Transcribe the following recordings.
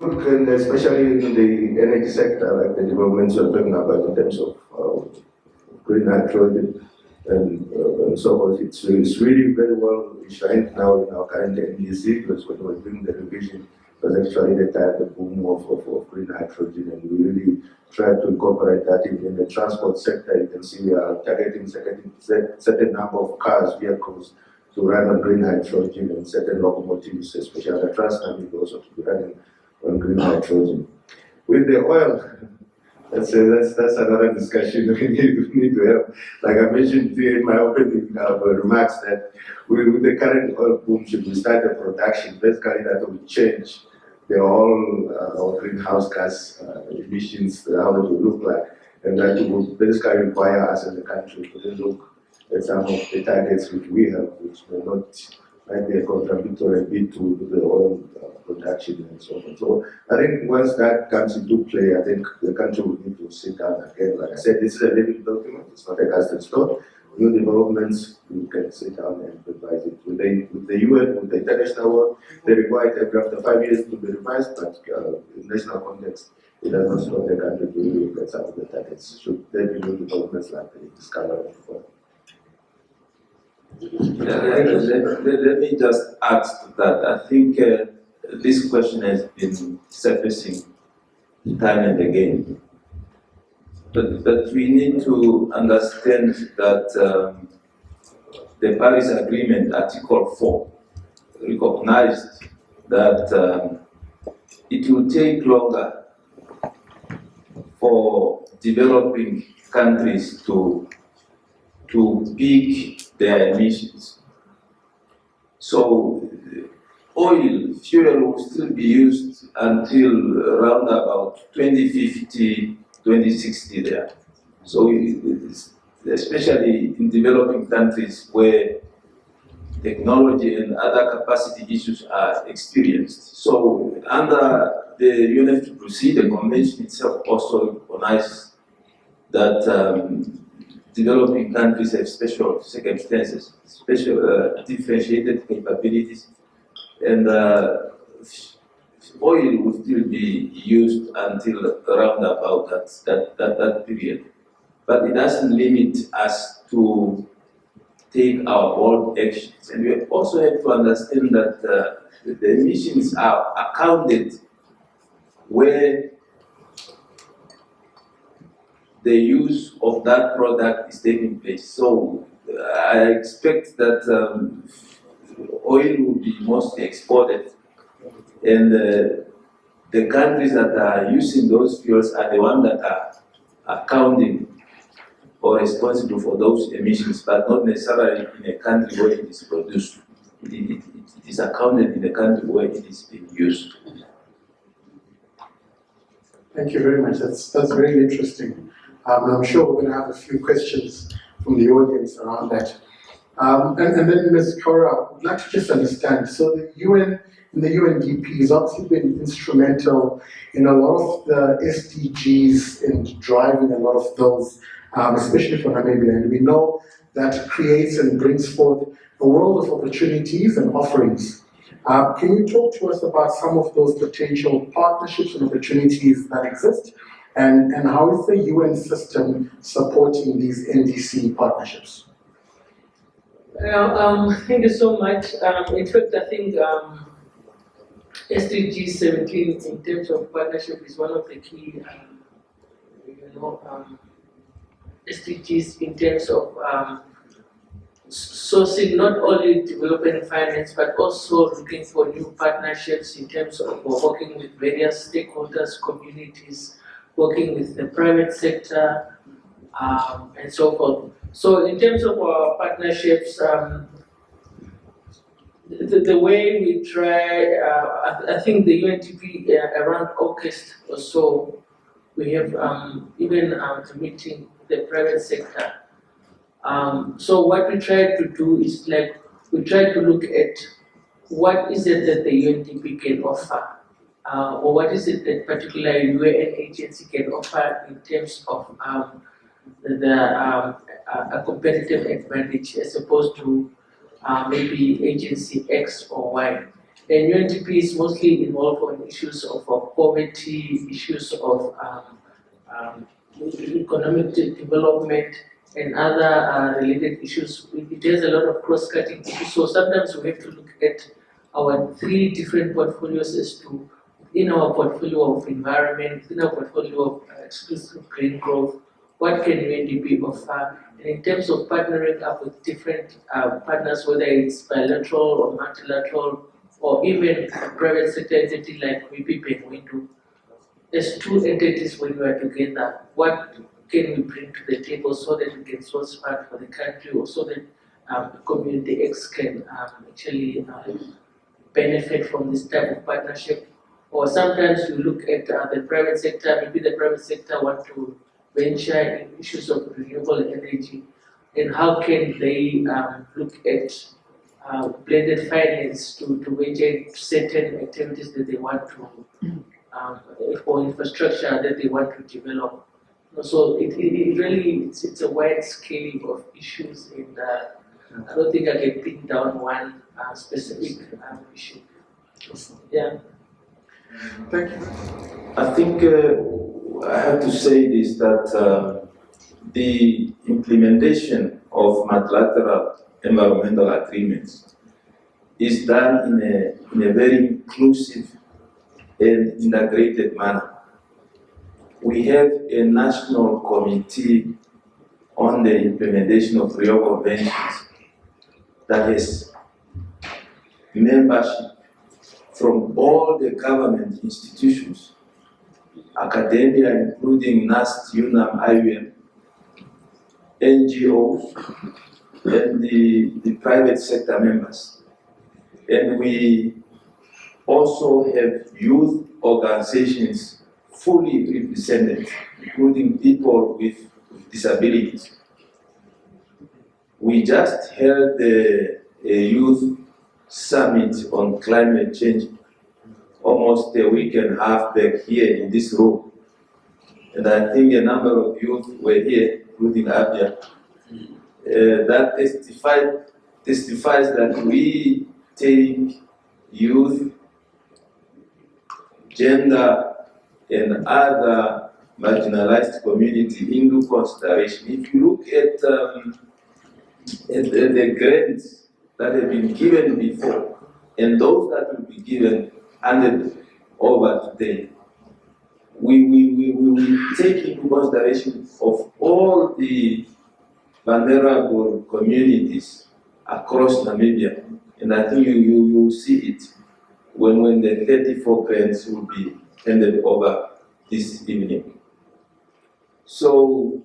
And especially in the energy sector, like the developments you're talking about in terms of green hydrogen and so forth, it's really very well enshrined now in our current NDC, because when we were doing the revision, it was actually the boom of green hydrogen, and we really try to incorporate that in the transport sector. You can see we are targeting certain number of cars, vehicles, to run on green hydrogen, and certain locomotives, especially the Namibia, also to be running on green hydrogen. With the oil, that's another discussion we need to have. Like I mentioned in my opening remarks, that with the current oil boom, should we start the production, basically that will change the whole our greenhouse gas emissions, how it will look like, and that will basically require us as a country to look at some of the targets which we have, which may not might be a contributory bit to the oil production and so on. So I think once that comes into play, I think the country will need to sit down again. Like I said, this is a living document, it's not a cast in stone. New developments, you can sit down and revise it. With the UN, with the international work, they require it every after 5 years to be revised, but in national context, it does not stop the country to look at some of the targets. Should there be new developments like the discovery of oil? Let me just add to that. I think this question has been surfacing time and again. But we need to understand that the Paris Agreement, Article 4, recognized that it will take longer for developing countries to peak their emissions. So oil, fuel will still be used until around about 2050, 2060 there. So especially in developing countries where technology and other capacity issues are experienced. So under the UNFCCC, the convention itself also recognizes that developing countries have special circumstances, special differentiated capabilities, and oil will still be used until around about that period. But it doesn't limit us to take our bold actions. And we also have to understand that the emissions are accounted where the use of that product is taking place. So I expect that oil will be mostly exported, and the countries that are using those fuels are the ones that are accounting or responsible for those emissions, but not necessarily in a country where it is produced. It is accounted in the country where it is being used. Thank you very much. That's very interesting. I'm sure we're going to have a few questions from the audience around that. And then Ms. Kora, I'd like to just understand, so the UN and the UNDP has obviously been instrumental in a lot of the SDGs in driving a lot of those, especially for Namibia. And we know that creates and brings forth a world of opportunities and offerings. Can you talk to us about some of those potential partnerships and opportunities that exist? And how is the UN system supporting these NDC partnerships? Thank you so much. In fact, I think SDG 17 in terms of partnership is one of the key, SDGs in terms of sourcing not only development finance, but also looking for new partnerships in terms of working with various stakeholders, communities, working with the private sector, and so forth. So in terms of our partnerships, the way we try, I think the UNDP around August or so, we have even a meeting with the private sector. So what we try to do is we try to look at what is it that the UNDP can offer, or what is it that particular UN agency can offer in terms of a competitive advantage as opposed to maybe agency X or Y. And UNDP is mostly involved on issues of poverty, issues of economic development, and other related issues. It has a lot of cross-cutting issues. So sometimes we have to look at our three different portfolios as to, in our portfolio of environment, in our portfolio of exclusive green growth, what can UNDP offer? And in terms of partnering up with different partners, whether it's bilateral or multilateral, or even a private sector entity like MEA and Windhoek, as two entities when we are together, what can we bring to the table so that we can source funds for the country, or so that community X can actually benefit from this type of partnership? Or sometimes you look at the private sector, maybe the private sector want to venture in issues of renewable energy, and how can they look at blended finance to venture into certain activities that they want to, or infrastructure that they want to develop. So it really, it's a wide scale of issues, and I don't think I can pin down one specific issue. Yeah. Thank you. I think I have to say this, that the implementation of multilateral environmental agreements is done in a very inclusive and integrated manner. We have a national committee on the implementation of Rio Conventions that has membership from all the government institutions, academia, including NAST, UNAM, IUM, NGOs, and the private sector members. And we also have youth organizations fully represented, including people with disabilities. We just held a youth summit on climate change almost a week and a half back here in this room. And I think a number of youth were here, including Abia, that testifies that we take youth, gender, and other marginalized community into consideration. If you look at the grants that have been given before, and those that will be given handed over today, we take into consideration of all the vulnerable communities across Namibia, and I think you will see it when the 34 grants will be handed over this evening. So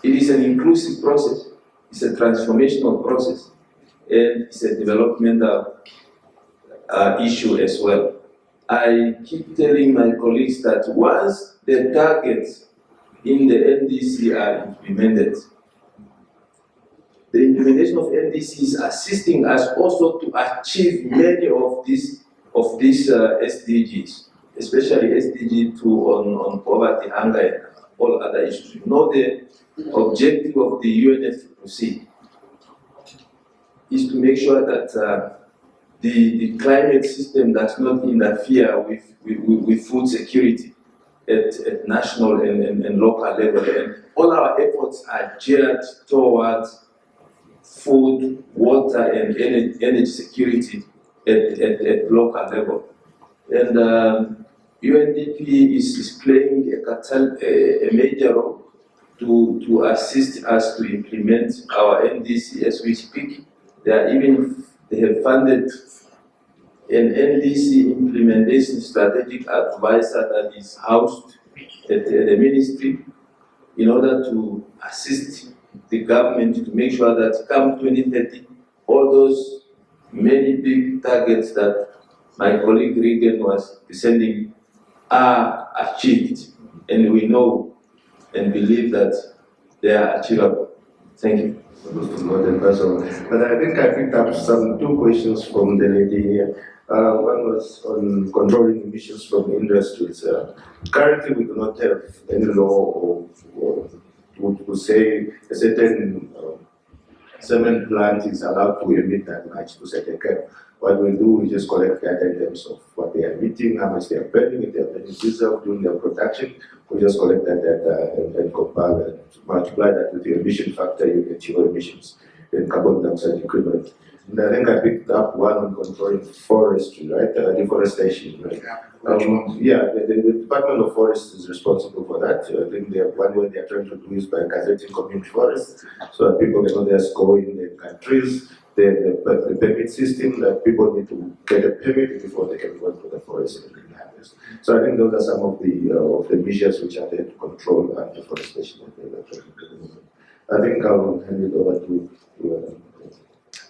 it is an inclusive process, it's a transformational process, and it's a developmental issue as well. I keep telling my colleagues that once the targets in the NDC are implemented, the implementation of NDC is assisting us also to achieve many of these SDGs, especially SDG 2 on poverty, hunger, and all other issues. You know, the objective of the UNFCCC is to make sure that the climate system does not interfere with food security at national and local level. And all our efforts are geared towards food, water, and energy security at local level. And UNDP is playing a major role to assist us to implement our NDC as we speak. They have funded an NDC implementation strategic advisor that is housed at the ministry in order to assist the government to make sure that come 2030, all those many big targets that my colleague Regan was presenting are achieved. And we know and believe that they are achievable. Thank you. But I think I picked up two questions from the lady here. One was on controlling emissions from industries. Currently, we do not have any law or to say a certain cement plant is allowed to emit that much to set a cap. What we do, we just collect data in terms of what they are emitting, how much they are burning, if they are burning diesel during their production. We just collect that data and compile and multiply that with your emission factor, you get your emissions in carbon dioxide equivalent. And I think I picked up one on controlling forestry, right? Deforestation, right? The Department of Forests is responsible for that. I think one way they are trying to do is by gazetting community forests, so that people can just go in and cut trees. The permit system that people need to get a permit before they can go into the forest and harvest. So I think those are some of the measures which are there to control deforestation. I think I'll hand it over to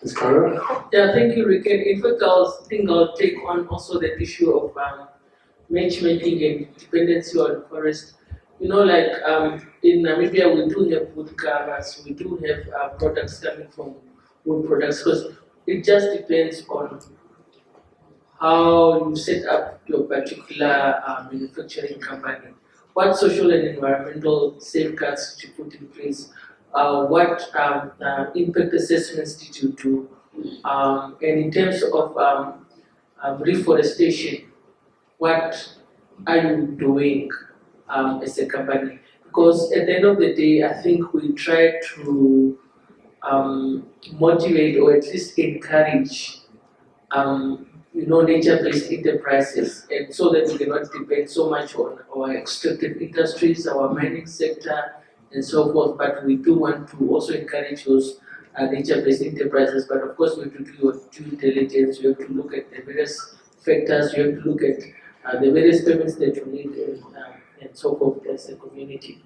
Ms. Kara? Yeah, thank you, Rick. And in fact, I'll take on also the issue of matchmaking and dependency on forest. You know, like in Namibia, we do have wood covers, we do have products coming from wood products, because it just depends on how you set up your particular manufacturing company. What social and environmental safeguards did you put in place? What impact assessments did you do? And in terms of reforestation, what are you doing as a company? Because at the end of the day, I think we try to motivate or at least encourage nature-based enterprises, and so that we cannot depend so much on our extractive industries, our mining sector, and so forth. But we do want to also encourage those nature-based enterprises. But of course, we have to do your due diligence. You have to look at the various factors. You have to look at the various permits that you need, and so forth as a community.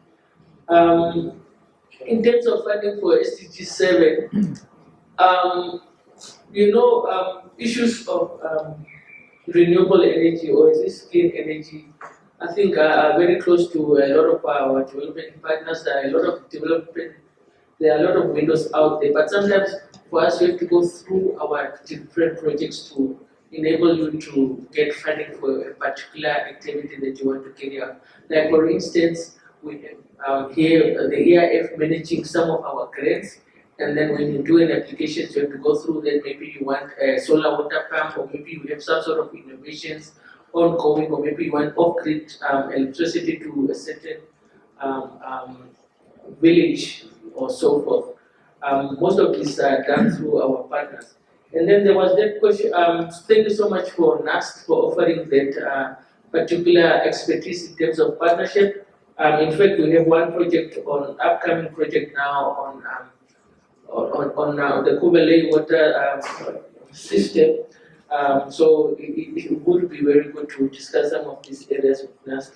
In terms of funding for SDG 7, issues of renewable energy, or at least clean energy, I think are very close to a lot of our development partners. There are a lot of windows out there, but sometimes for us we have to go through our different projects to enable you to get funding for a particular activity that you want to carry out. Like for instance, we have here the EIF managing some of our grants. And then when you do an application, you have to go through that. Maybe you want a solar water pump, or maybe you have some sort of innovations ongoing, or maybe you want off-grid electricity to a certain village or so forth. Most of these are done through our partners. And then there was that question. Thank you so much for NAST for offering that particular expertise in terms of partnership. In fact, we have one upcoming project now on the Kubele water system. So it would be very good to discuss some of these areas with NAST.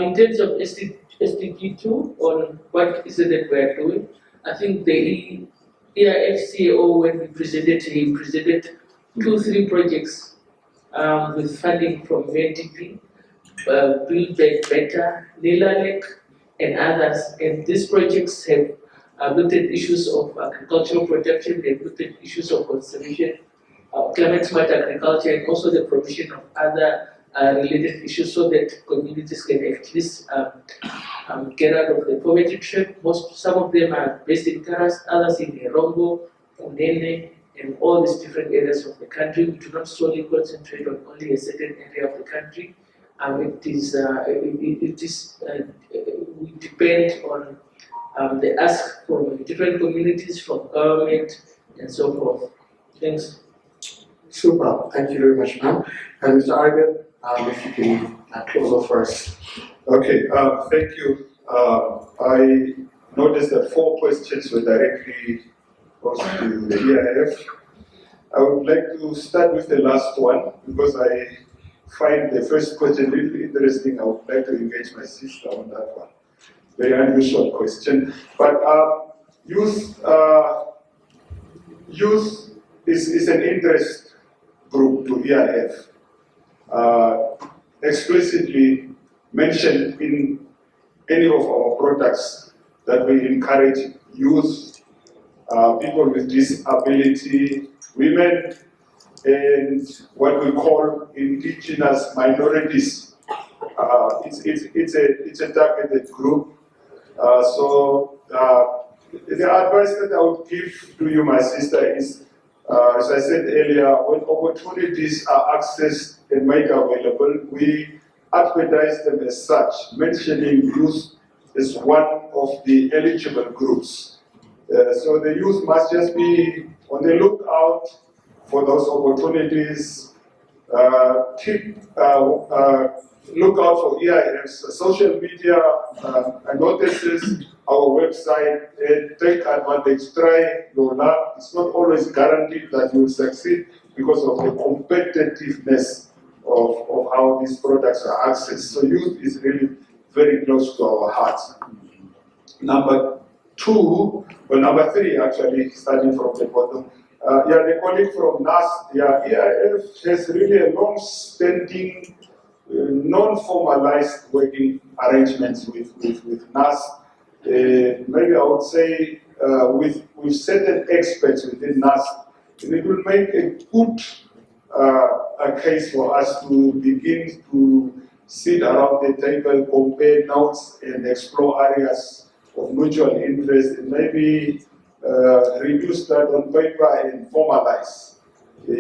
In terms of SDG 2, on what is it that we are doing, I think the EIF CEO, when he presented 2-3 projects with funding from UNDP, Build Back Better, Nilalek, and others. And these projects have looked at issues of agricultural production, they've looked at issues of conservation, climate smart agriculture, and also the provision of other related issues, so that communities can at least get out of the poverty trap. Some of them are based in Karas, others in Erongo, Unene, and all these different areas of the country. We do not solely concentrate on only a certain area of the country. We depend on the ask from different communities, from government, and so forth. Thanks. Super, thank you very much, ma'am. And Mr. Argan, if you can close off for us. Okay, thank you. I noticed that 4 questions were directly posed to the EIF. I would like to start with the last one, because I find the first question really interesting. I would like to engage my sister on that one. Very unusual question. But youth is an interest group to EIF. Explicitly mentioned in any of our products that we encourage youth, people with disability, women, and what we call indigenous minorities. It's a targeted group. So the advice that I would give to you, my sister, is, as I said earlier, when opportunities are accessed and made available, we advertise them as such, mentioning youth as one of the eligible groups. So the youth must just be on the lookout for those opportunities. Look out for EIF's social media notices, our website, and take advantage, try your luck. It's not always guaranteed that you will succeed because of the competitiveness of how these products are accessed. So youth is really very close to our hearts. Number three, actually, starting from the bottom. The colleague from NAS, EIF has really a long-standing, non-formalized working arrangements with NAS. Maybe I would say with certain experts within NAS, it will make a good a case for us to begin to sit around the table, compare notes, and explore areas of mutual interest, and maybe reduce that on paper and formalize.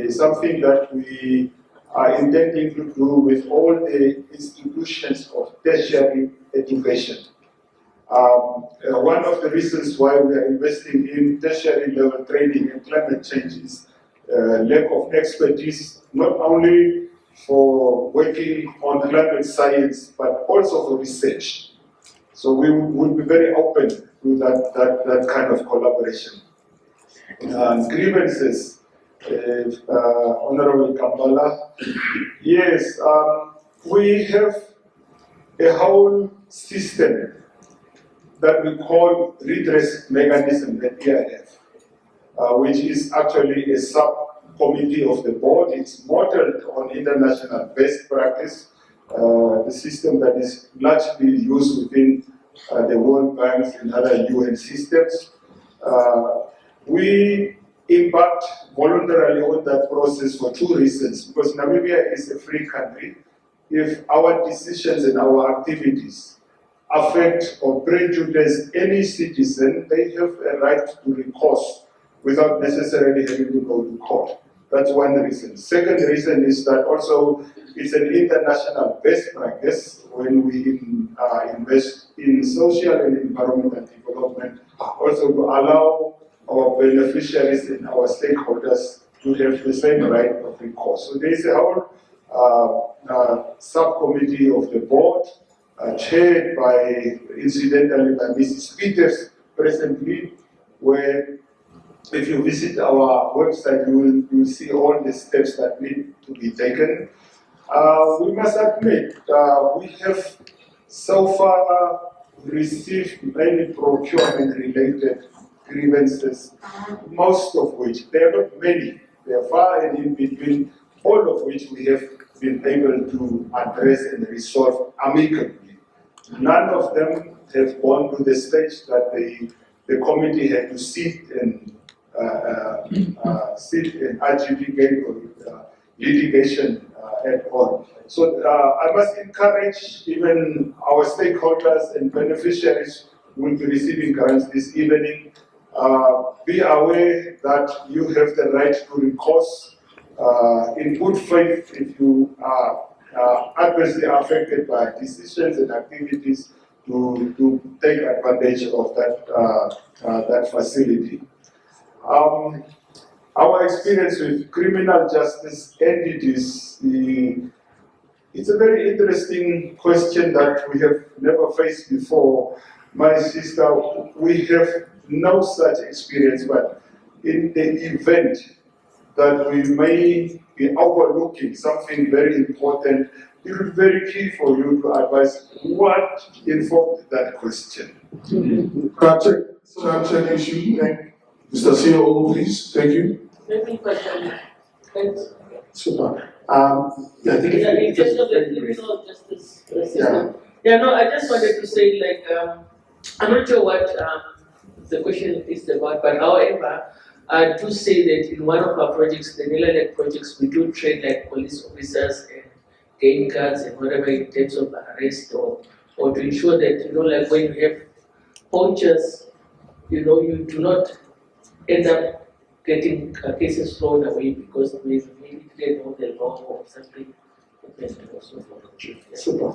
Something that we are intending to do with all the institutions of tertiary education. One of the reasons why we are investing in tertiary level training and climate change is lack of expertise, not only for working on climate science, but also for research. So we would be very open to that kind of collaboration. Grievances, Honorable Kampala. Yes, we have a whole system that we call redress mechanism at EIF, which is actually a subcommittee of the board. It's modeled on international best practice, the system that is largely used within the World Bank and other UN systems. We embarked voluntarily on that process for two reasons, because Namibia is a free country. If our decisions and our activities affect or prejudice any citizen, they have a right to recourse without necessarily having to go to court. That's one reason. Second reason is that also it's an international best practice when we invest in social and environmental development, also to allow our beneficiaries and our stakeholders to have the same right of recourse. So there is a whole subcommittee of the board, chaired by, incidentally, by Mrs. Peters presently, where if you visit our website, you will see all the steps that need to be taken. We must admit, we have so far received many procurement-related grievances, most of which, there are not many, they are far and in between, all of which we have been able to address and resolve amicably. None of them have gone to the stage that the committee had to sit and adjudicate or litigation at all. So I must encourage even our stakeholders and beneficiaries who will be receiving grants this evening, be aware that you have the right to recourse in good faith if you are adversely affected by decisions and activities to take advantage of that facility. Our experience with criminal justice entities, it's a very interesting question that we have never faced before. My sister, we have no such experience, but in the event that we may be overlooking something very important, it would be very key for you to advise what informed that question. Can check issue. Mr. COO, please. Thank you. Maybe question. Super. I think In terms of the criminal justice system. No, I just wanted to say, like, I'm not sure what the question is about, but however, I do say that in one of our projects, the NELA projects, we do train like police officers and game guards and whatever in terms of arrest or to ensure that, like when you have poachers you do not end up getting cases thrown away because maybe they know the law or something. Also for the chief. Super.